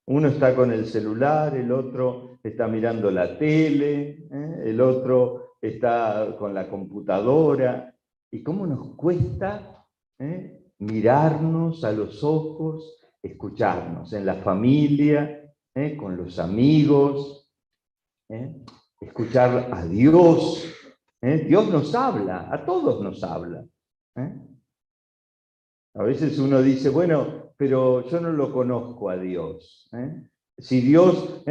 Uno está con el celular, el otro está mirando la tele, el otro está con la computadora. ¿Y cómo nos cuesta mirarnos a los ojos, escucharnos en la familia, con los amigos, escuchar a Dios? Dios nos habla, a todos nos habla. A veces uno dice, bueno, pero yo no lo conozco a Dios. Si Dios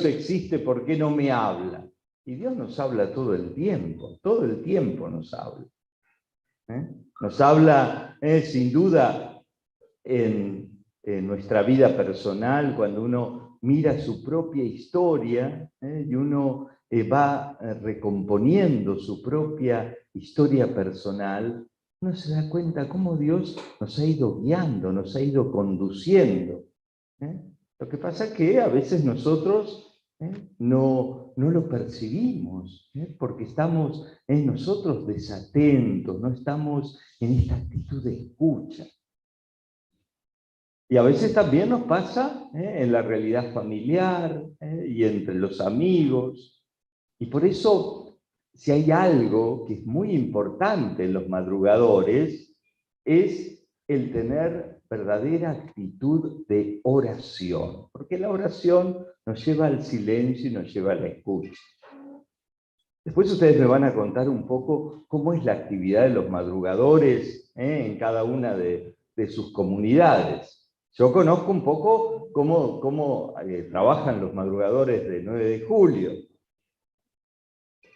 existe, ¿por qué no me habla? Y Dios nos habla todo el tiempo nos habla. Nos habla, sin duda, en nuestra vida personal, cuando uno mira su propia historia y uno va recomponiendo su propia historia personal, uno se da cuenta cómo Dios nos ha ido guiando, nos ha ido conduciendo. Lo que pasa es que a veces nosotros no lo percibimos, porque estamos nosotros desatentos, no estamos en esta actitud de escucha. Y a veces también nos pasa en la realidad familiar y entre los amigos. Y por eso, si hay algo que es muy importante en los madrugadores, es el tener verdadera actitud de oración. Porque la oración nos lleva al silencio y nos lleva a la escucha. Después ustedes me van a contar un poco cómo es la actividad de los madrugadores en cada una de sus comunidades. Yo conozco un poco cómo trabajan los madrugadores de 9 de julio.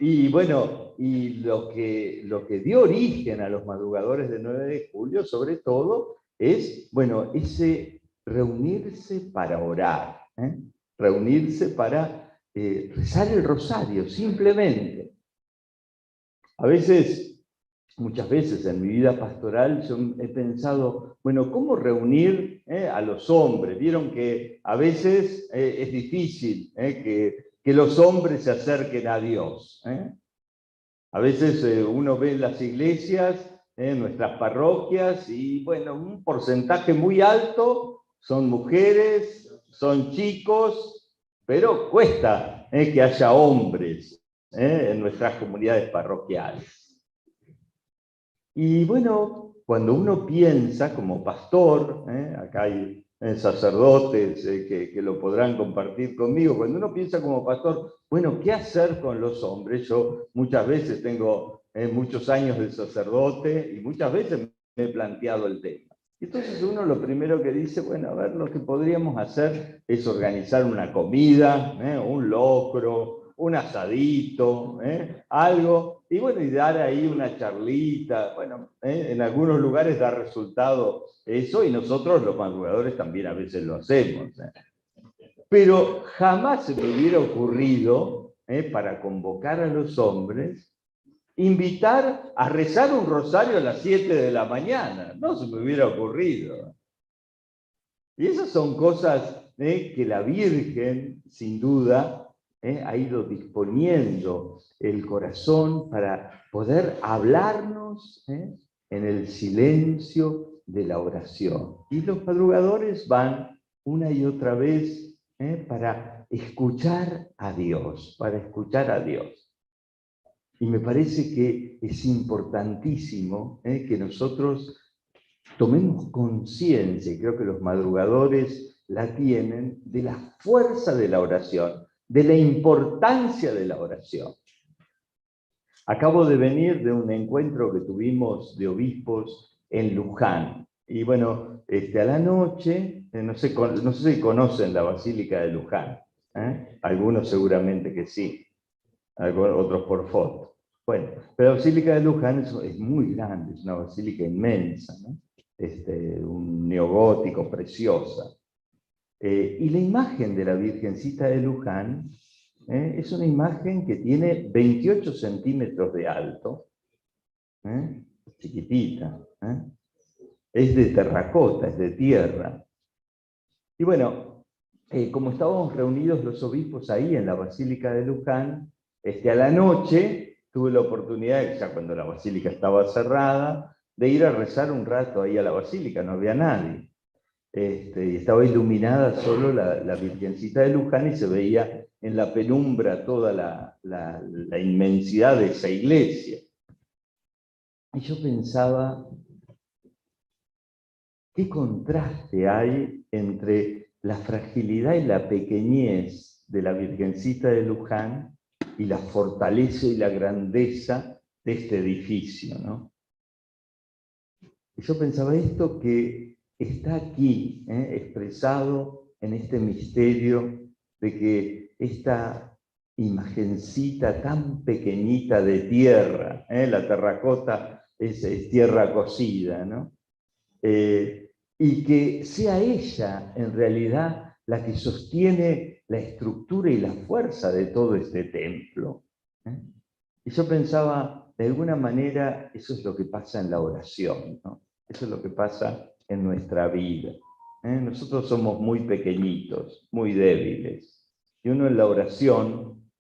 Y bueno, y lo que dio origen a los madrugadores de 9 de julio, sobre todo, es, bueno, ese reunirse para orar, reunirse para rezar el rosario, simplemente. A veces, muchas veces en mi vida pastoral, yo he pensado, bueno, ¿cómo reunir a los hombres? Vieron que a veces es difícil que los hombres se acerquen a Dios. A veces uno ve en las iglesias, en nuestras parroquias, y bueno, un porcentaje muy alto son mujeres, son chicos, pero cuesta que haya hombres en nuestras comunidades parroquiales. Y bueno, cuando uno piensa como pastor, acá hay sacerdotes que lo podrán compartir conmigo, cuando uno piensa como pastor, bueno, ¿qué hacer con los hombres? Yo muchas veces tengo muchos años de sacerdote y muchas veces me he planteado el tema. Entonces uno lo primero que dice, bueno, a ver, lo que podríamos hacer es organizar una comida, un locro, un asadito, algo, y bueno, y dar ahí una charlita. Bueno, en algunos lugares da resultado eso, y nosotros los madrugadores también a veces lo hacemos. Pero jamás se me hubiera ocurrido, para convocar a los hombres, invitar a rezar un rosario a las 7 de la mañana. No se me hubiera ocurrido. Y esas son cosas que la Virgen, sin duda, ha ido disponiendo el corazón para poder hablarnos en el silencio de la oración. Y los madrugadores van una y otra vez para escuchar a Dios, para escuchar a Dios. Y me parece que es importantísimo que nosotros tomemos conciencia, y creo que los madrugadores la tienen, de la fuerza de la oración, de la importancia de la oración. Acabo de venir de un encuentro que tuvimos de obispos en Luján. Y bueno, a la noche, no sé si conocen la Basílica de Luján. Algunos seguramente que sí, otros por foto. Bueno, pero la Basílica de Luján es muy grande, es una basílica inmensa, ¿no? Un neogótico preciosa. Y la imagen de la Virgencita de Luján es una imagen que tiene 28 centímetros de alto, chiquitita, es de terracota, es de tierra. Y bueno, como estábamos reunidos los obispos ahí en la Basílica de Luján, a la noche tuve la oportunidad, ya cuando la basílica estaba cerrada, de ir a rezar un rato ahí a la basílica, no había nadie. y estaba iluminada solo la Virgencita de Luján y se veía en la penumbra toda la inmensidad de esa iglesia. Y yo pensaba, ¿qué contraste hay entre la fragilidad y la pequeñez de la Virgencita de Luján y la fortaleza y la grandeza de este edificio, ¿no? Y yo pensaba esto que está aquí, expresado en este misterio de que esta imagencita tan pequeñita de tierra, la terracota es tierra cocida, ¿no? Y que sea ella en realidad la que sostiene la estructura y la fuerza de todo este templo. Y yo pensaba, de alguna manera, eso es lo que pasa en la oración, ¿no? Eso es lo que pasa en nuestra vida. Nosotros somos muy pequeñitos, muy débiles. Y uno en la oración,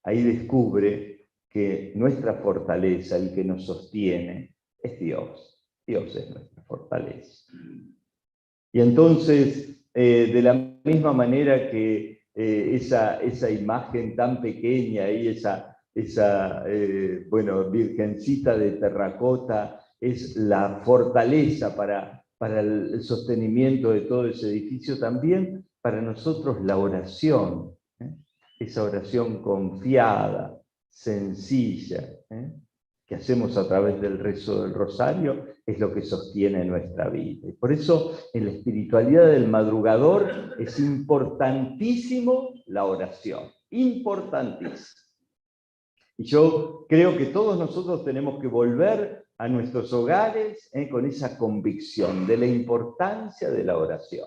ahí descubre que nuestra fortaleza, el que nos sostiene, es Dios. Dios es nuestra fortaleza. Y entonces, de la misma manera que esa imagen tan pequeña y esa virgencita de terracota es la fortaleza para el sostenimiento de todo ese edificio, también para nosotros la oración, esa oración confiada, sencilla, que hacemos a través del rezo del rosario, es lo que sostiene nuestra vida. Y por eso en la espiritualidad del madrugador es importantísimo la oración, importantísimo. Y yo creo que todos nosotros tenemos que volver a nuestros hogares con esa convicción de la importancia de la oración.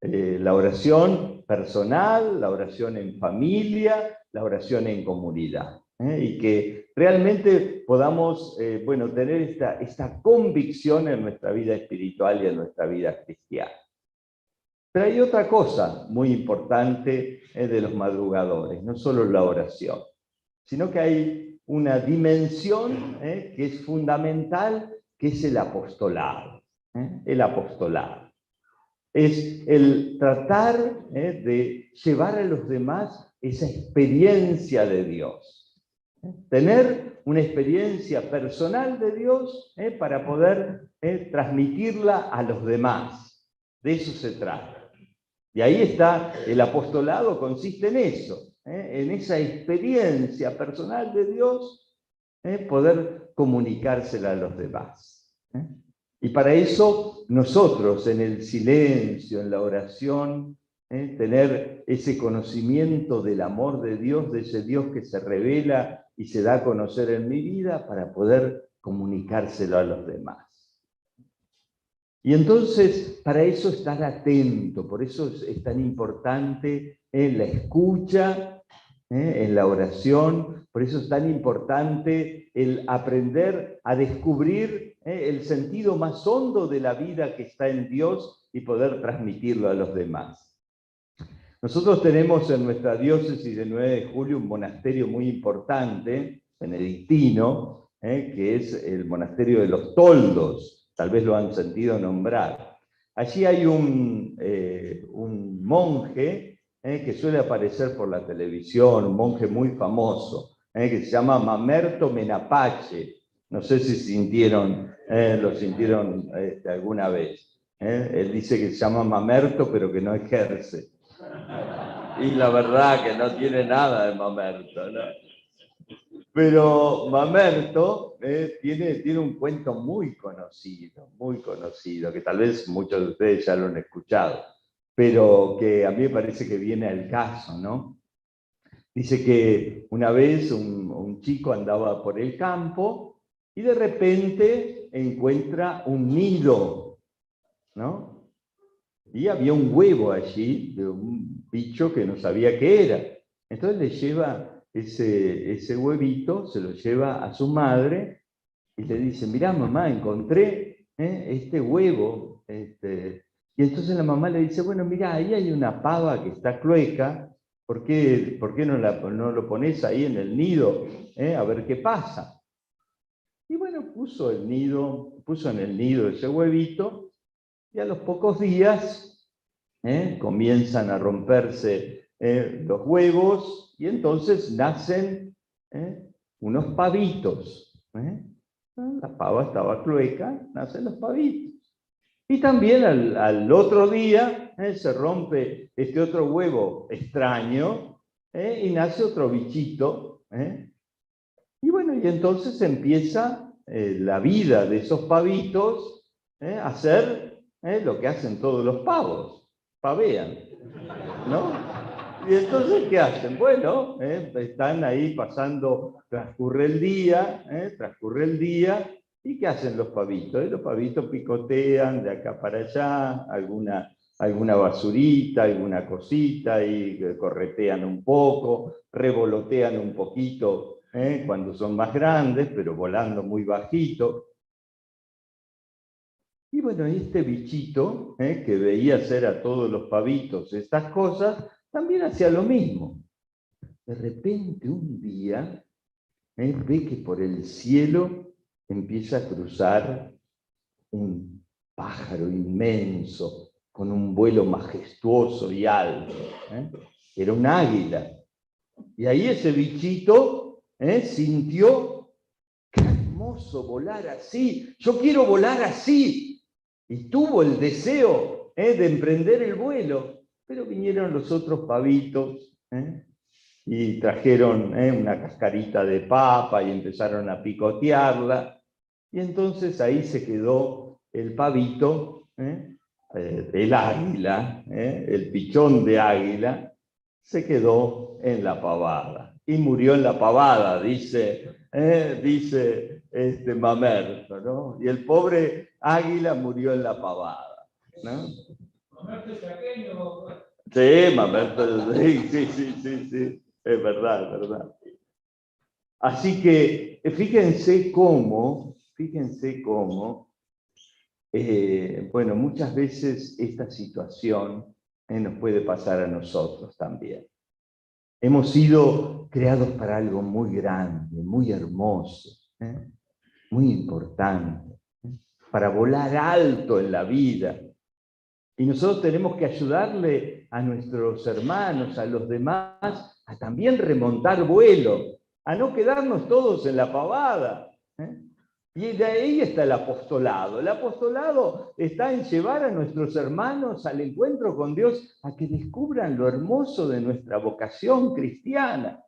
La oración personal, la oración en familia, la oración en comunidad. Y que realmente podamos tener esta convicción en nuestra vida espiritual y en nuestra vida cristiana. Pero hay otra cosa muy importante de los madrugadores, no solo la oración, sino que hay una dimensión que es fundamental, que es el apostolado. El apostolado. Es el tratar de llevar a los demás esa experiencia de Dios. Tener una experiencia personal de Dios para poder transmitirla a los demás. De eso se trata. Y ahí está el apostolado, consiste en eso, en esa experiencia personal de Dios, poder comunicársela a los demás. Y para eso nosotros en el silencio, en la oración, tener ese conocimiento del amor de Dios, de ese Dios que se revela y se da a conocer en mi vida para poder comunicárselo a los demás. Y entonces, para eso estar atento, por eso es tan importante la escucha, en la oración, por eso es tan importante el aprender a descubrir el sentido más hondo de la vida que está en Dios y poder transmitirlo a los demás. Nosotros tenemos en nuestra diócesis de 9 de julio un monasterio muy importante, benedictino, que es el monasterio de los Toldos, tal vez lo han sentido nombrar. Allí hay un monje que suele aparecer por la televisión, un monje muy famoso, que se llama Mamerto Menapace. No sé si lo sintieron alguna vez. Él dice que se llama Mamerto, pero que no ejerce. Y la verdad que no tiene nada de Mamerto, ¿no? Pero Mamerto tiene un cuento muy conocido, que tal vez muchos de ustedes ya lo han escuchado, pero que a mí me parece que viene al caso, ¿no? Dice que una vez un chico andaba por el campo y de repente encuentra un nido, ¿no? Y había un huevo allí de un bicho que no sabía qué era. Entonces le lleva ese huevito, se lo lleva a su madre y le dice, mirá mamá, encontré este huevo. Y entonces la mamá le dice, bueno, mirá, ahí hay una pava que está clueca, ¿por qué no lo pones ahí en el nido a ver qué pasa? Y bueno, puso en el nido ese huevito, Y a los pocos días comienzan a romperse los huevos y entonces nacen unos pavitos. La pava estaba clueca, nacen los pavitos. Y también al otro día se rompe este otro huevo extraño y nace otro bichito. Y bueno, y entonces empieza la vida de esos pavitos a hacer lo que hacen todos los pavos, pavean, ¿no? Y entonces, ¿qué hacen? Bueno, están ahí pasando, transcurre el día, ¿y qué hacen los pavitos? Los pavitos picotean de acá para allá, alguna basurita, alguna cosita, y corretean un poco, revolotean un poquito cuando son más grandes, pero volando muy bajito. Y bueno, este bichito, que veía hacer a todos los pavitos estas cosas, también hacía lo mismo. De repente, un día, ve que por el cielo empieza a cruzar un pájaro inmenso, con un vuelo majestuoso y alto. Era un águila. Y ahí ese bichito sintió, qué hermoso volar así, yo quiero volar así. Y tuvo el deseo de emprender el vuelo, pero vinieron los otros pavitos y trajeron una cascarita de papa y empezaron a picotearla. Y entonces ahí se quedó el pavito, el águila, el pichón de águila, se quedó en la pavada. Y murió en la pavada, dice Mamerto, ¿no? Y el pobre águila murió en la pavada, ¿no? ¿Mamerto es chaqueño? Sí, Mamerto, sí, es verdad. Así que fíjense cómo, bueno, muchas veces esta situación nos puede pasar a nosotros también. Hemos sido creados para algo muy grande, muy hermoso, muy importante, para volar alto en la vida. Y nosotros tenemos que ayudarle a nuestros hermanos, a los demás, a también remontar vuelo, a no quedarnos todos en la pavada. Y de ahí está el apostolado. El apostolado está en llevar a nuestros hermanos al encuentro con Dios, a que descubran lo hermoso de nuestra vocación cristiana.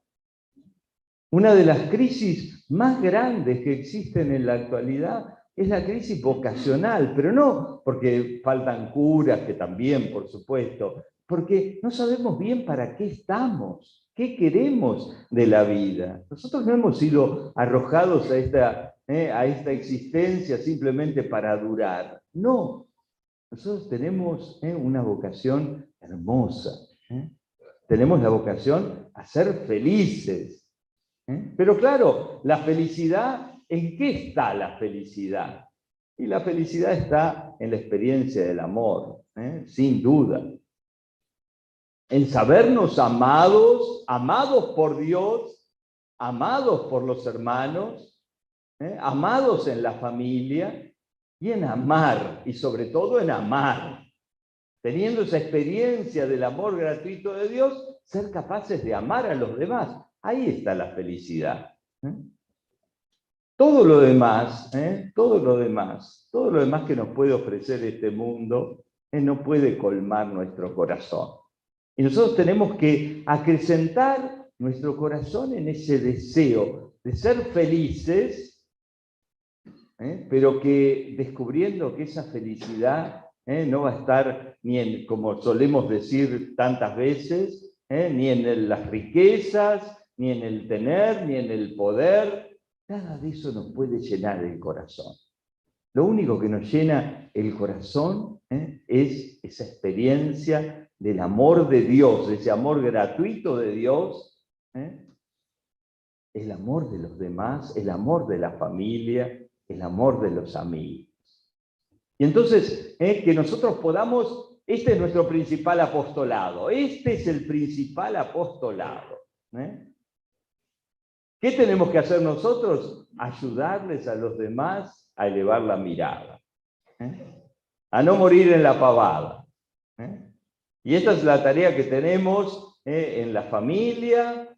Una de las crisis más grandes que existen en la actualidad es la crisis vocacional, pero no porque faltan curas, que también, por supuesto, porque no sabemos bien para qué estamos, qué queremos de la vida. Nosotros no hemos sido arrojados a esta existencia simplemente para durar. No, nosotros tenemos una vocación hermosa. Tenemos la vocación a ser felices. Pero claro, la felicidad, ¿en qué está la felicidad? Y la felicidad está en la experiencia del amor, sin duda. En sabernos amados, amados por Dios, amados por los hermanos, amados en la familia, y en amar, y sobre todo en amar. Teniendo esa experiencia del amor gratuito de Dios, ser capaces de amar a los demás. Ahí está la felicidad. Todo lo demás que nos puede ofrecer este mundo, no puede colmar nuestro corazón. Y nosotros tenemos que acrecentar nuestro corazón en ese deseo de ser felices, pero que descubriendo que esa felicidad no va a estar ni en, como solemos decir tantas veces, ni en las riquezas, ni en el tener, ni en el poder. Nada de eso nos puede llenar el corazón. Lo único que nos llena el corazón es esa experiencia del amor de Dios, ese amor gratuito de Dios, el amor de los demás, el amor de la familia, el amor de los amigos. Y entonces, que nosotros podamos, este es nuestro principal apostolado, este es el principal apostolado. ¿Qué tenemos que hacer nosotros? Ayudarles a los demás a elevar la mirada. a no morir en la pavada. Y esta es la tarea que tenemos en la familia,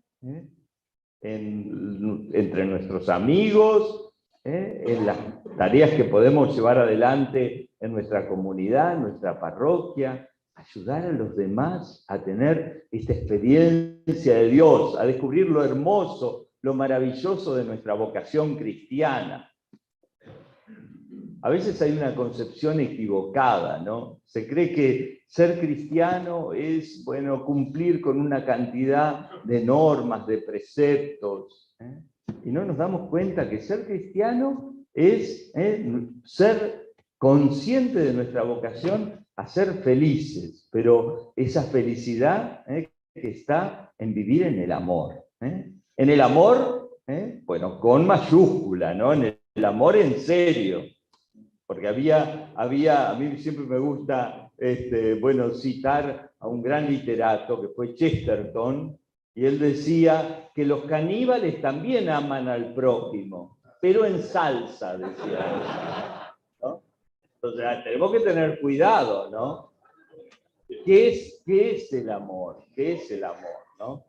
entre nuestros amigos, en las tareas que podemos llevar adelante en nuestra comunidad, en nuestra parroquia, ayudar a los demás a tener esta experiencia de Dios, a descubrir lo hermoso, lo maravilloso de nuestra vocación cristiana. A veces hay una concepción equivocada, ¿no? Se cree que ser cristiano es, bueno, cumplir con una cantidad de normas, de preceptos, y no nos damos cuenta que ser cristiano es ser consciente de nuestra vocación a ser felices, pero esa felicidad que está en vivir en el amor. En el amor, bueno, con mayúscula, ¿no? En el amor en serio. Porque a mí siempre me gusta bueno, citar a un gran literato que fue Chesterton, y él decía que los caníbales también aman al prójimo, pero en salsa, decía él, ¿no? Entonces tenemos que tener cuidado, ¿no? ¿Qué es el amor? ¿Qué es el amor, no?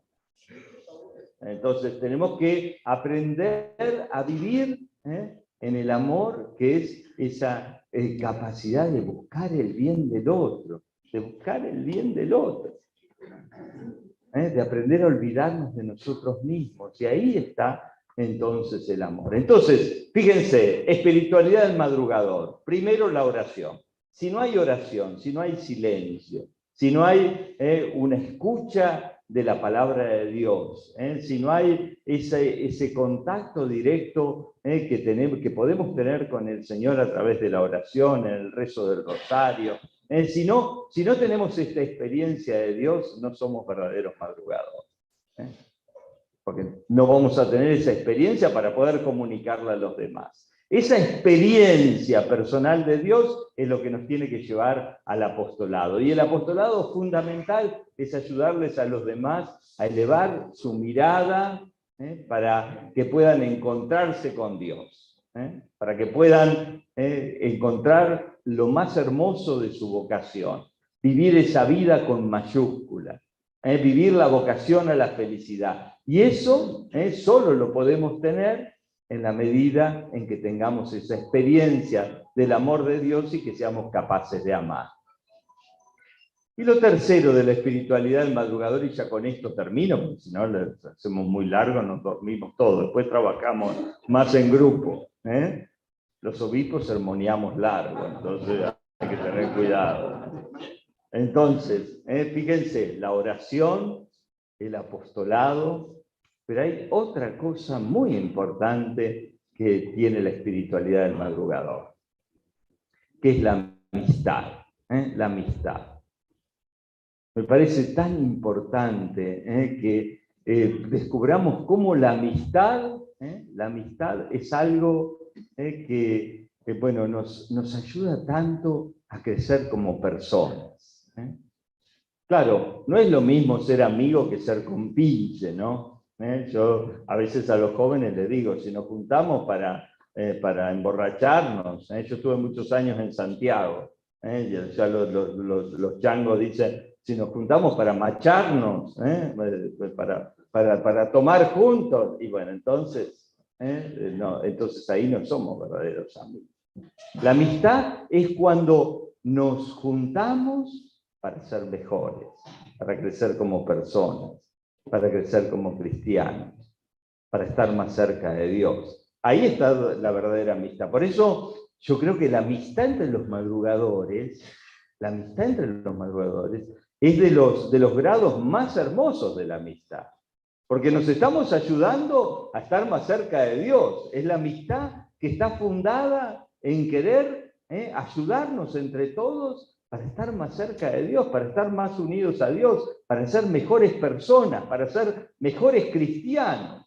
Entonces tenemos que aprender a vivir en el amor, que es esa capacidad de buscar el bien del otro, de buscar el bien del otro, de aprender a olvidarnos de nosotros mismos, y ahí está entonces el amor. Entonces, fíjense, espiritualidad del madrugador. Primero la oración. Si no hay oración, si no hay silencio, si no hay una escucha de la palabra de Dios, si no hay ese contacto directo que podemos tener con el Señor a través de la oración, en el rezo del rosario, si no tenemos esta experiencia de Dios, no somos verdaderos madrugadores. Porque no vamos a tener esa experiencia para poder comunicarla a los demás. Esa experiencia personal de Dios es lo que nos tiene que llevar al apostolado. Y el apostolado fundamental es ayudarles a los demás a elevar su mirada para que puedan encontrarse con Dios, para que puedan encontrar lo más hermoso de su vocación, vivir esa vida con mayúscula, vivir la vocación a la felicidad. Y eso solo lo podemos tener en la medida en que tengamos esa experiencia del amor de Dios y que seamos capaces de amar. Y lo tercero de la espiritualidad del madrugador, y ya con esto termino, porque si no lo hacemos muy largo, nos dormimos todos, después trabajamos más en grupo. Los obispos sermoneamos largo, entonces hay que tener cuidado. Entonces, fíjense, la oración, el apostolado, pero hay otra cosa muy importante que tiene la espiritualidad del madrugador, que es la amistad. La amistad. Me parece tan importante que descubramos cómo la amistad es algo que bueno, nos ayuda tanto a crecer como personas. Claro, no es lo mismo ser amigo que ser compinche, ¿no? Yo a veces a los jóvenes les digo, si nos juntamos para emborracharnos, yo estuve muchos años en Santiago, ya los changos dicen, si nos juntamos para macharnos, para tomar juntos, y bueno, entonces, entonces ahí no somos verdaderos amigos. La amistad es cuando nos juntamos para ser mejores, para crecer como personas, para crecer como cristianos, para estar más cerca de Dios. Ahí está la verdadera amistad. Por eso yo creo que la amistad entre los madrugadores es de los grados más hermosos de la amistad. Porque nos estamos ayudando a estar más cerca de Dios. Es la amistad que está fundada en querer ayudarnos entre todos para estar más cerca de Dios, para estar más unidos a Dios, para ser mejores personas, para ser mejores cristianos.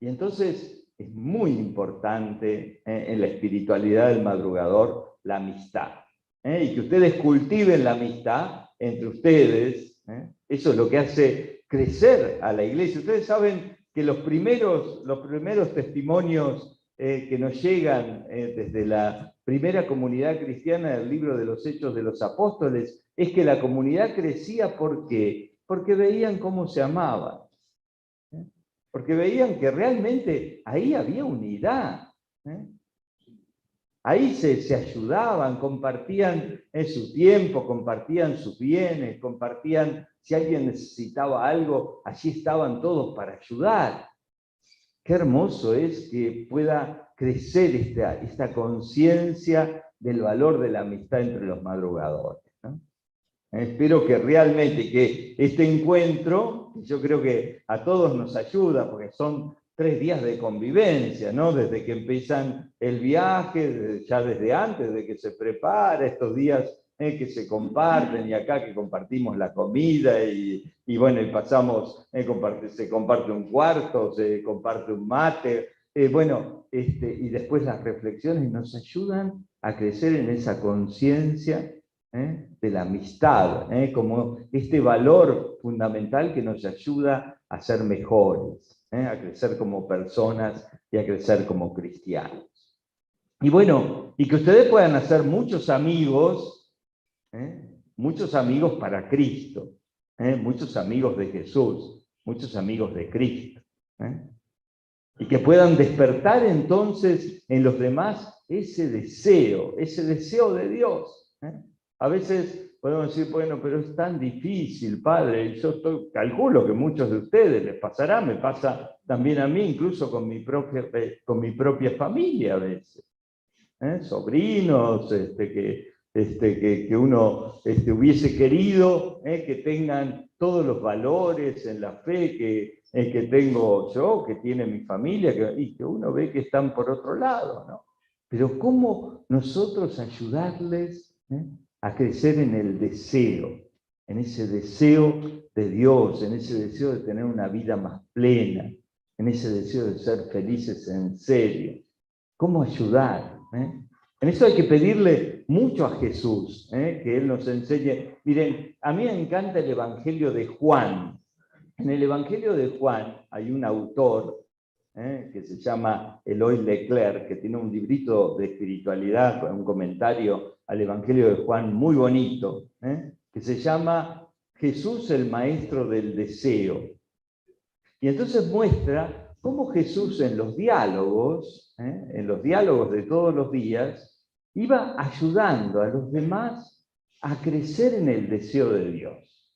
Y entonces es muy importante en la espiritualidad del madrugador la amistad. Y que ustedes cultiven la amistad entre ustedes. Eso es lo que hace crecer a la iglesia. Ustedes saben que los primeros testimonios que nos llegan desde la primera comunidad cristiana del libro de los Hechos de los Apóstoles, es que la comunidad crecía, ¿por qué? Porque veían cómo se amaban. Porque veían que realmente ahí había unidad. Ahí se ayudaban, compartían su tiempo, compartían sus bienes, compartían, si alguien necesitaba algo, allí estaban todos para ayudar. Qué hermoso es que pueda crecer esta conciencia del valor de la amistad entre los madrugadores, ¿no? Espero que realmente que este encuentro, yo creo que a todos nos ayuda, porque son 3 días de convivencia, ¿no? Desde que empiezan el viaje, ya desde antes de que se prepara, estos días que se comparten, y acá que compartimos la comida, y bueno, y pasamos, se comparte un cuarto, se comparte un mate, bueno, y después las reflexiones nos ayudan a crecer en esa conciencia de la amistad, como este valor fundamental que nos ayuda a ser mejores, a crecer como personas y a crecer como cristianos. Y bueno, y que ustedes puedan hacer muchos amigos para Cristo, muchos amigos de Jesús, muchos amigos de Cristo. Y que puedan despertar entonces en los demás ese deseo de Dios. A veces podemos decir, bueno, pero es tan difícil, padre. Yo calculo que muchos de ustedes les pasará, me pasa también a mí, incluso con mi propia familia a veces. Sobrinos que uno hubiese querido que tengan todos los valores en la fe que tengo yo, que tiene mi familia, y que uno ve que están por otro lado, ¿no? Pero ¿cómo nosotros ayudarles a crecer en el deseo, en ese deseo de Dios, en ese deseo de tener una vida más plena, en ese deseo de ser felices en serio? ¿Cómo ayudar? En eso hay que pedirle mucho a Jesús, que Él nos enseñe. Miren, a mí me encanta el Evangelio de Juan. En el Evangelio de Juan hay un autor que se llama Eloy Leclerc, que tiene un librito de espiritualidad con un comentario al Evangelio de Juan muy bonito, que se llama Jesús el Maestro del Deseo. Y entonces muestra cómo Jesús en los diálogos de todos los días, iba ayudando a los demás a crecer en el deseo de Dios.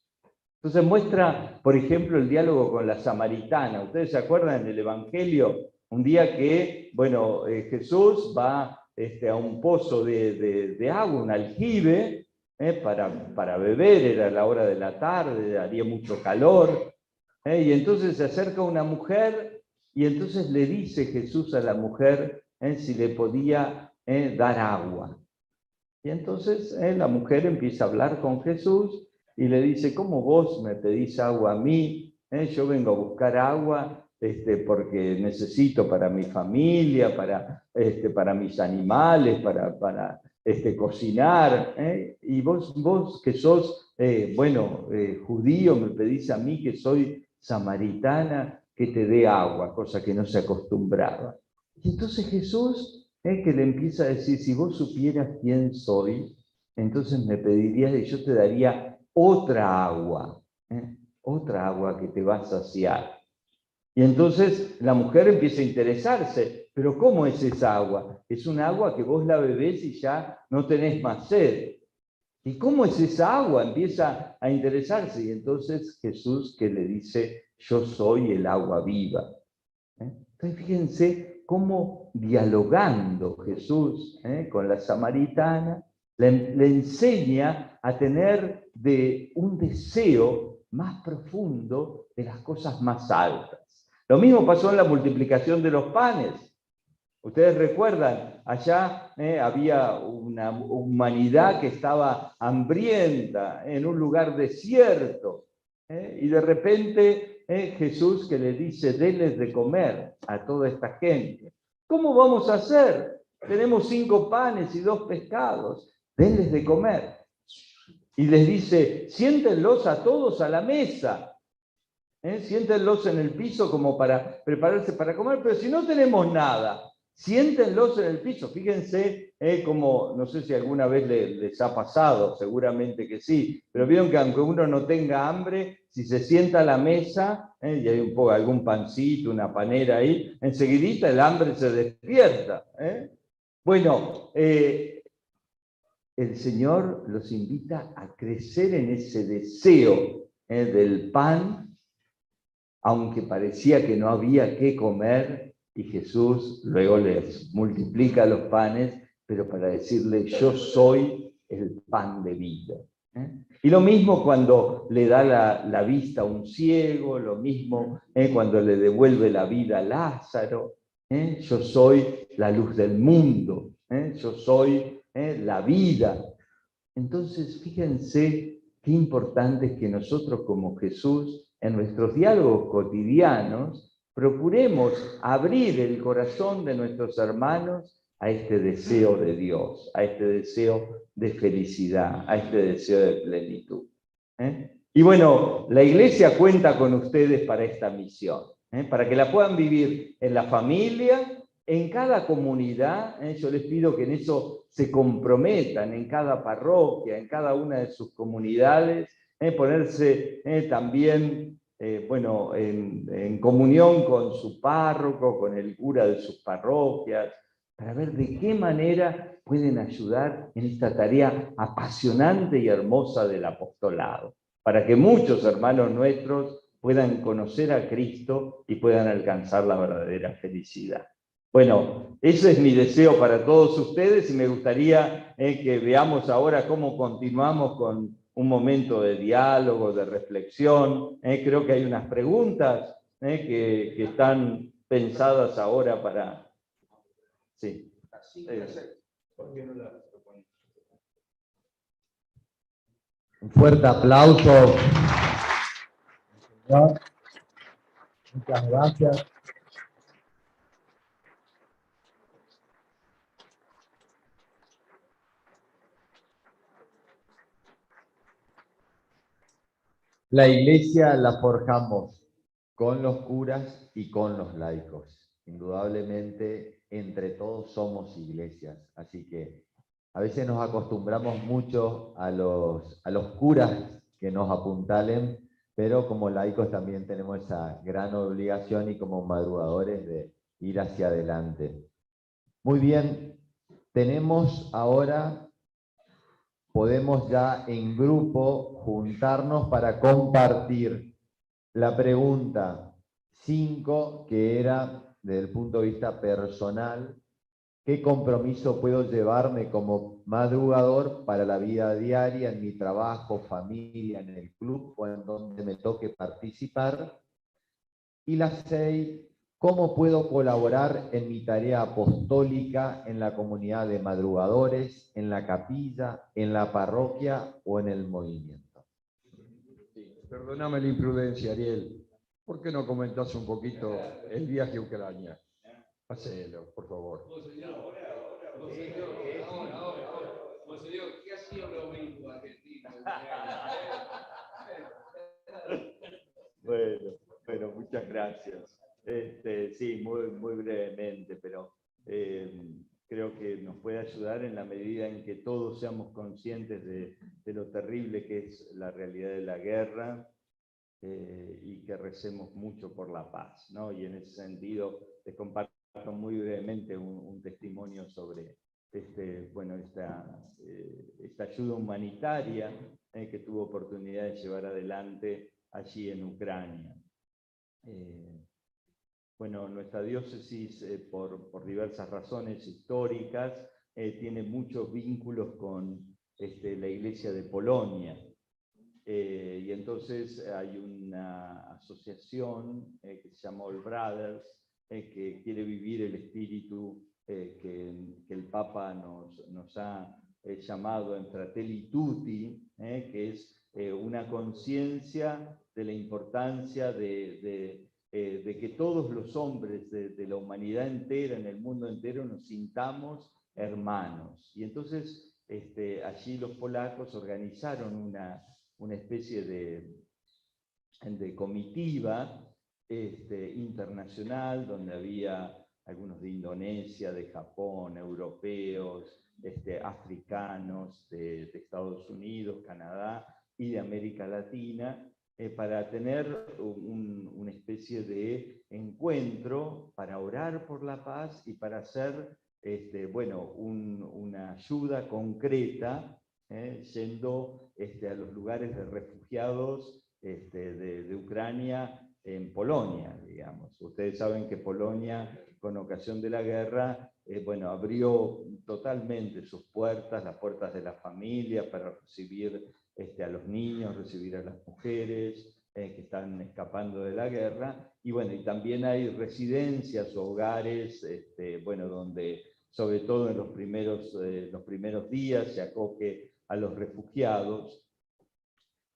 Entonces muestra, por ejemplo, el diálogo con la samaritana. ¿Ustedes se acuerdan en el Evangelio? Un día que, bueno, Jesús va a un pozo de agua, un aljibe, para beber, era la hora de la tarde, haría mucho calor. Y entonces se acerca una mujer y entonces le dice Jesús a la mujer si le podía dar agua. Y entonces la mujer empieza a hablar con Jesús y le dice, ¿cómo vos me pedís agua a mí? Yo vengo a buscar agua porque necesito para mi familia, para mis animales, para cocinar. Y vos que sos, judío, me pedís a mí que soy samaritana, que te dé agua, cosa que no se acostumbraba. Y entonces Jesús, que le empieza a decir, si vos supieras quién soy, entonces me pedirías y yo te daría otra agua que te va a saciar. Y entonces la mujer empieza a interesarse, pero ¿cómo es esa agua? Es un agua que vos la bebés y ya no tenés más sed. ¿Y cómo es esa agua? Empieza a interesarse. Y entonces Jesús que le dice, yo soy el agua viva. Entonces fíjense cómo dialogando Jesús con la samaritana, le enseña a tener un deseo más profundo de las cosas más altas. Lo mismo pasó en la multiplicación de los panes. Ustedes recuerdan, allá había una humanidad que estaba hambrienta en un lugar desierto, y de repente Jesús que le dice, denles de comer a toda esta gente. ¿Cómo vamos a hacer? Tenemos 5 panes y 2 pescados, denles de comer. Y les dice, siéntenlos a todos a la mesa. Siéntenlos en el piso como para prepararse para comer, pero si no tenemos nada. siéntenlos en el piso. Fíjense como, no sé si alguna vez les ha pasado, seguramente que sí, pero vieron que aunque uno no tenga hambre, si se sienta a la mesa y hay un poco, algún pancito, una panera ahí, enseguidita el hambre se despierta. Bueno, el Señor los invita a crecer en ese deseo del pan, aunque parecía que no había qué comer, y Jesús luego les multiplica los panes, pero para decirle, yo soy el pan de vida. Y lo mismo cuando le da la vista a un ciego, lo mismo cuando le devuelve la vida a Lázaro. Yo soy la luz del mundo, yo soy la vida. Entonces, fíjense qué importante es que nosotros como Jesús, en nuestros diálogos cotidianos, procuremos abrir el corazón de nuestros hermanos a este deseo de Dios, a este deseo de felicidad, a este deseo de plenitud. Y bueno, la Iglesia cuenta con ustedes para esta misión, para que la puedan vivir en la familia, en cada comunidad. Yo les pido que en eso se comprometan, en cada parroquia, en cada una de sus comunidades, ponerse también bueno, en comunión con su párroco, con el cura de sus parroquias, para ver de qué manera pueden ayudar en esta tarea apasionante y hermosa del apostolado, para que muchos hermanos nuestros puedan conocer a Cristo y puedan alcanzar la verdadera felicidad. Bueno, ese es mi deseo para todos ustedes y me gustaría que veamos ahora cómo continuamos con un momento de diálogo, de reflexión. Creo que hay unas preguntas que están pensadas ahora para... Sí. Un fuerte aplauso. Muchas gracias. La iglesia la forjamos con los curas y con los laicos. Indudablemente, entre todos somos iglesias. Así que a veces nos acostumbramos mucho a los curas que nos apuntalen, pero como laicos también tenemos esa gran obligación y como madrugadores de ir hacia adelante. Muy bien, tenemos ahora, podemos ya en grupo juntarnos para compartir la pregunta 5, que era desde el punto de vista personal, ¿qué compromiso puedo llevarme como madrugador para la vida diaria, en mi trabajo, familia, en el club o en donde me toque participar? Y la 6, ¿cómo puedo colaborar en mi tarea apostólica en la comunidad de madrugadores, en la capilla, en la parroquia o en el movimiento? Sí, perdóname la imprudencia, Ariel. ¿Por qué no comentás un poquito el viaje a Ucrania? Hacelo, por favor. Monseñor, ¿qué ha sido lo mismo Argentina? Bueno, muchas gracias. Sí, muy brevemente, pero creo que nos puede ayudar en la medida en que todos seamos conscientes de lo terrible que es la realidad de la guerra y que recemos mucho por la paz, ¿no? Y en ese sentido les comparto muy brevemente un testimonio sobre esta ayuda humanitaria que tuve oportunidad de llevar adelante allí en Ucrania. Bueno, nuestra diócesis, por diversas razones históricas, tiene muchos vínculos con la Iglesia de Polonia. Y entonces hay una asociación que se llama All Brothers, que quiere vivir el espíritu que el Papa nos ha llamado en Fratelli Tutti, que es una conciencia de la importancia de que todos los hombres de la humanidad entera, en el mundo entero, nos sintamos hermanos. Y entonces allí los polacos organizaron una especie de comitiva internacional donde había algunos de Indonesia, de Japón, europeos, africanos, de Estados Unidos, Canadá y de América Latina, para tener una especie de encuentro para orar por la paz y para hacer una ayuda concreta, yendo a los lugares de refugiados de Ucrania en Polonia, digamos. Ustedes saben que Polonia, con ocasión de la guerra, abrió totalmente sus puertas, las puertas de la familia, para recibir a los niños, recibir a las mujeres que están escapando de la guerra, y también hay residencias o hogares, donde sobre todo en los primeros días se acoge a los refugiados.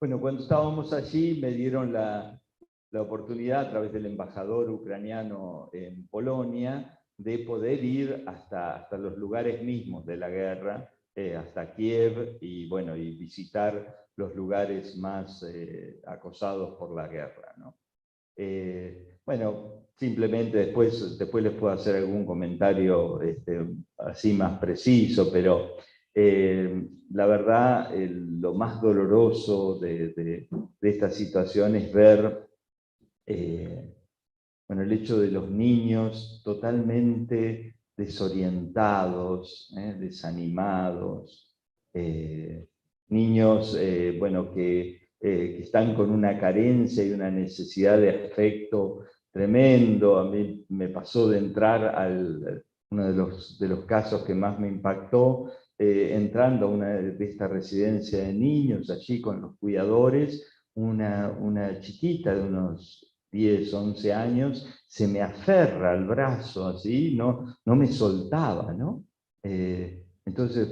Bueno, cuando estábamos allí me dieron la oportunidad, a través del embajador ucraniano en Polonia, de poder ir hasta los lugares mismos de la guerra, hasta Kiev, y visitar los lugares más acosados por la guerra, ¿no? Simplemente después les puedo hacer algún comentario así más preciso, pero la verdad, lo más doloroso de esta situación es ver el hecho de los niños totalmente desorientados, desanimados, niños que están con una carencia y una necesidad de afecto tremendo. A mí me pasó de entrar uno de los casos que más me impactó, entrando a una de estas residencias de niños, allí con los cuidadores, una chiquita de unos 10, 11 años, se me aferra al brazo así, no me soltaba, ¿no? Entonces,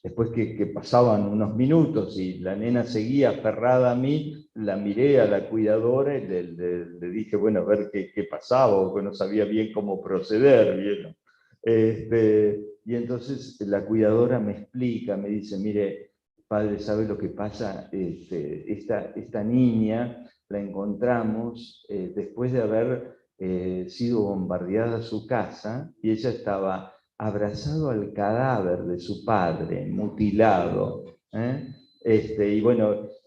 después que pasaban unos minutos y la nena seguía aferrada a mí, la miré a la cuidadora y le dije, a ver qué pasaba, o que no sabía bien cómo proceder, ¿vieron? Y entonces la cuidadora me explica, me dice, mire, padre, ¿sabe lo que pasa? Esta niña la encontramos después de haber sido bombardeada su casa, y ella estaba abrazado al cadáver de su padre, mutilado.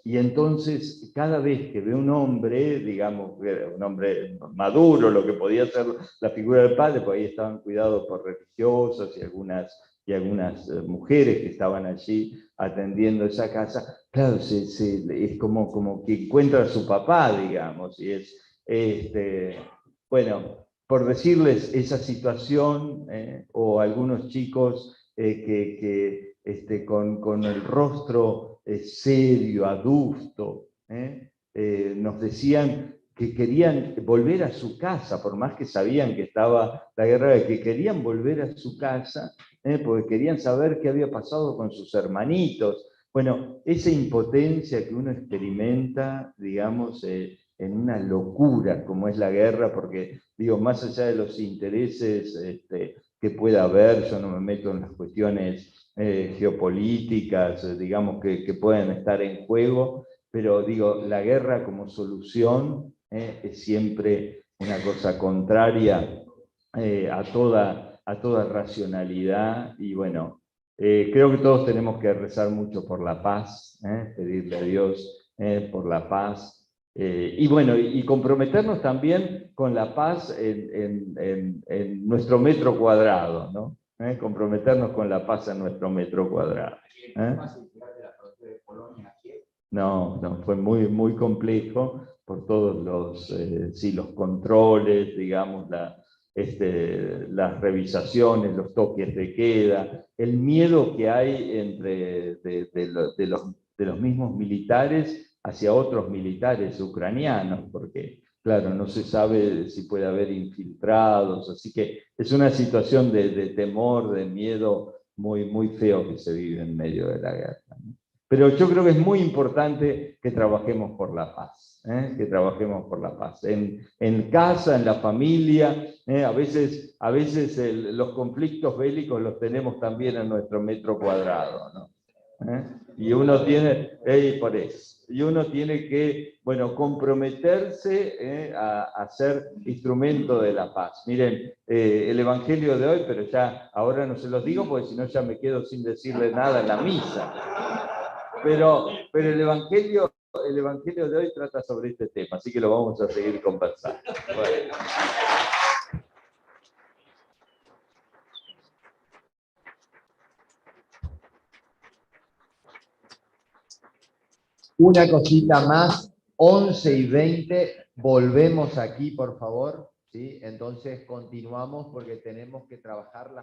Y entonces cada vez que ve un hombre, digamos, un hombre maduro, lo que podía ser la figura del padre, porque ahí estaban cuidados por religiosos y algunas mujeres que estaban allí atendiendo esa casa, claro, es como que encuentra a su papá, digamos, y es, por decirles esa situación, o algunos chicos con el rostro serio, adusto, nos decían que querían volver a su casa, por más que sabían que estaba la guerra, que querían volver a su casa, porque querían saber qué había pasado con sus hermanitos. Esa impotencia que uno experimenta, digamos, en una locura como es la guerra, porque, digo, más allá de los intereses que pueda haber, yo no me meto en las cuestiones geopolíticas, digamos, que pueden estar en juego, pero digo, la guerra como solución es siempre una cosa contraria a toda racionalidad, y creo que todos tenemos que rezar mucho por la paz, pedirle a Dios por la paz, y comprometernos también con la paz en nuestro metro cuadrado, ¿no? Comprometernos con la paz en nuestro metro cuadrado. No, fue muy, muy complejo por todos los controles, digamos, las revisaciones, los toques de queda, el miedo que hay de los mismos militares hacia otros militares ucranianos, porque, claro, no se sabe si puede haber infiltrados, así que es una situación de temor, de miedo muy, muy feo que se vive en medio de la guerra, ¿no? Pero yo creo que es muy importante que trabajemos por la paz, que trabajemos por la paz. En casa, en la familia, a veces los conflictos bélicos los tenemos también en nuestro metro cuadrado, ¿no? Y uno tiene, por eso, y uno tiene que, bueno, comprometerse a ser instrumento de la paz. Miren, el Evangelio de hoy, pero ya ahora no se los digo porque si no ya me quedo sin decirle nada en la misa. Pero el Evangelio de hoy trata sobre este tema, así que lo vamos a seguir conversando. Bueno. Una cosita más, 11:20, volvemos aquí, por favor, ¿sí? Entonces continuamos porque tenemos que trabajar las